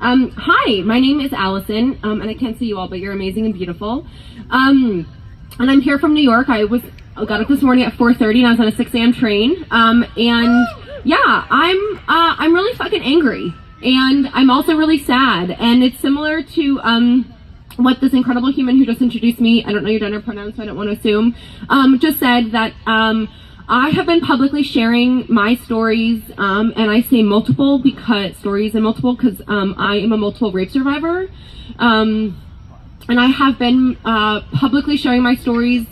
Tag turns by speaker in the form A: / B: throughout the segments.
A: Hi, my name is Alison, and I can't see you all, but you're amazing and beautiful. And I'm here from New York. I got up this morning at 4:30, and I was on a 6 a.m. train. And yeah, I'm really fucking angry, and I'm also really sad. And it's similar to what this incredible human who just introduced me, I don't know your gender pronouns, so I don't want to assume, just said that I have been publicly sharing my stories, and I say multiple because I am a multiple rape survivor, and I have been publicly sharing my stories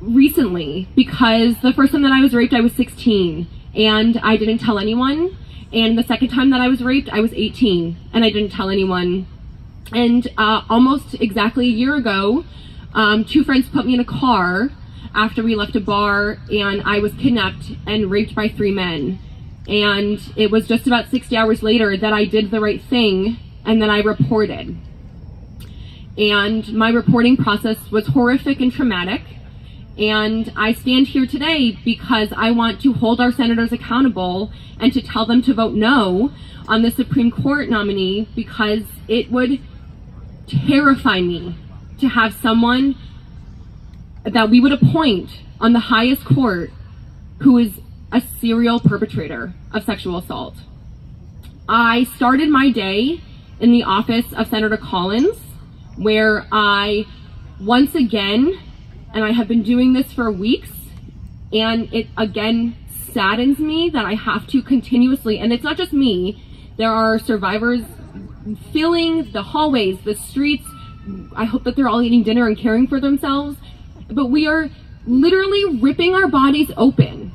A: recently because the first time that I was raped, I was 16, and I didn't tell anyone, and the second time that I was raped, I was 18, and I didn't tell anyone. And almost exactly a year ago, two friends put me in a car after we left a bar, and I was kidnapped and raped by 3 men. And it was just about 60 hours later that I did the right thing, and then I reported. And my reporting process was horrific and traumatic. And I stand here today because I want to hold our senators accountable and to tell them to vote no on the Supreme Court nominee, because it would terrify me to have someone that we would appoint on the highest court who is a serial perpetrator of sexual assault. I started my day in the office of Senator Collins, where I once again, and I have been doing this for weeks, and it again saddens me that I have to continuously, and it's not just me, there are survivors filling the hallways, the streets. I hope that they're all eating dinner and caring for themselves. But we are literally ripping our bodies open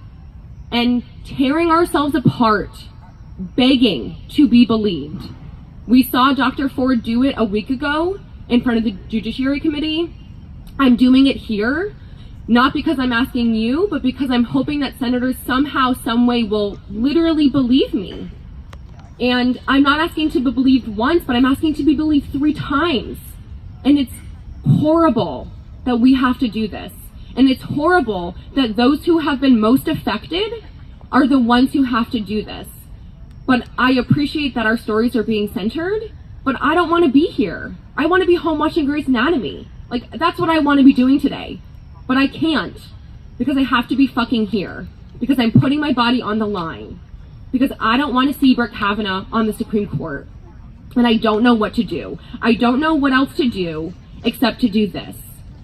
A: and tearing ourselves apart, begging to be believed. We saw Dr. Ford do it a week ago in front of the Judiciary Committee. I'm doing it here, not because I'm asking you, but because I'm hoping that senators somehow, some way will literally believe me. And I'm not asking to be believed once, but I'm asking to be believed 3 times. And it's horrible that we have to do this. And it's horrible that those who have been most affected are the ones who have to do this. But I appreciate that our stories are being centered, but I don't want to be here. I want to be home watching Grey's Anatomy. Like, that's what I want to be doing today. But I can't, because I have to be fucking here. Because I'm putting my body on the line. Because I don't want to see Brett Kavanaugh on the Supreme Court. And I don't know what to do. I don't know what else to do except to do this.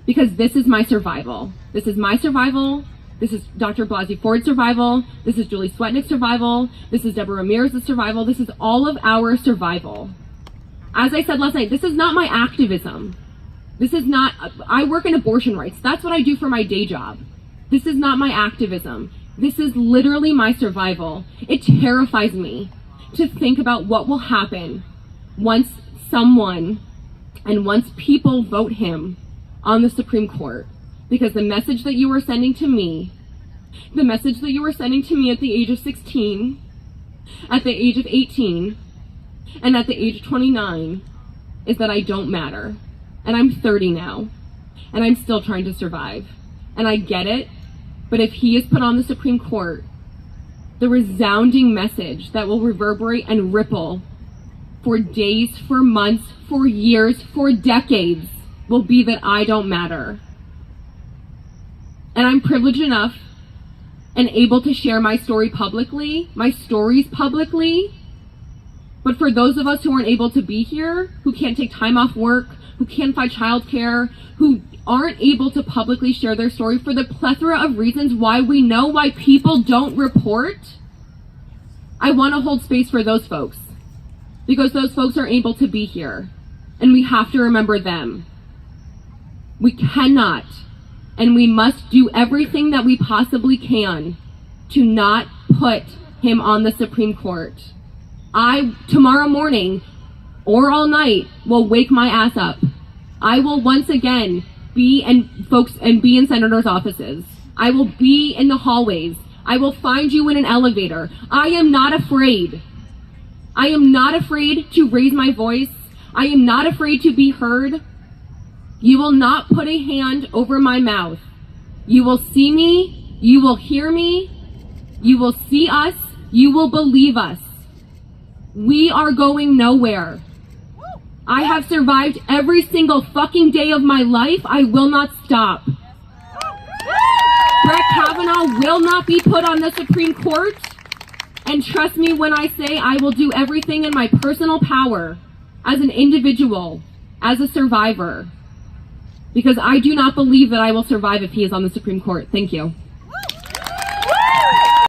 A: Because this is my survival. This is my survival. This is Dr. Blasey Ford's survival. This is Julie Swetnick's survival. This is Deborah Ramirez's survival. This is all of our survival. As I said last night, this is not my activism. This is not, I work in abortion rights. That's what I do for my day job. This is not my activism. This is literally my survival. It terrifies me to think about what will happen once people vote him on the Supreme Court. Because the message that you were sending to me, the message that you were sending to me at the age of 16, at the age of 18, and at the age of 29 is that I don't matter. And I'm 30 now, and I'm still trying to survive. And I get it. But if he is put on the Supreme Court, the resounding message that will reverberate and ripple for days, for months, for years, for decades will be that I don't matter. And I'm privileged enough and able to share my stories publicly. But for those of us who aren't able to be here, who can't take time off work, who can't find childcare, who aren't able to publicly share their story for the plethora of reasons why we know why people don't report, I want to hold space for those folks. Because those folks are able to be here. And we have to remember them. We cannot and we must do everything that we possibly can to not put him on the Supreme Court. Tomorrow morning, or all night, will wake my ass up. I will once again be in senators' offices. I will be in the hallways. I will find you in an elevator. I am not afraid. I am not afraid to raise my voice. I am not afraid to be heard. You will not put a hand over my mouth. You will see me. You will hear me. You will see us. You will believe us. We are going nowhere. I have survived every single fucking day of my life. I will not stop. Brett Kavanaugh will not be put on the Supreme Court. And trust me when I say I will do everything in my personal power as an individual, as a survivor, because I do not believe that I will survive if he is on the Supreme Court. Thank you.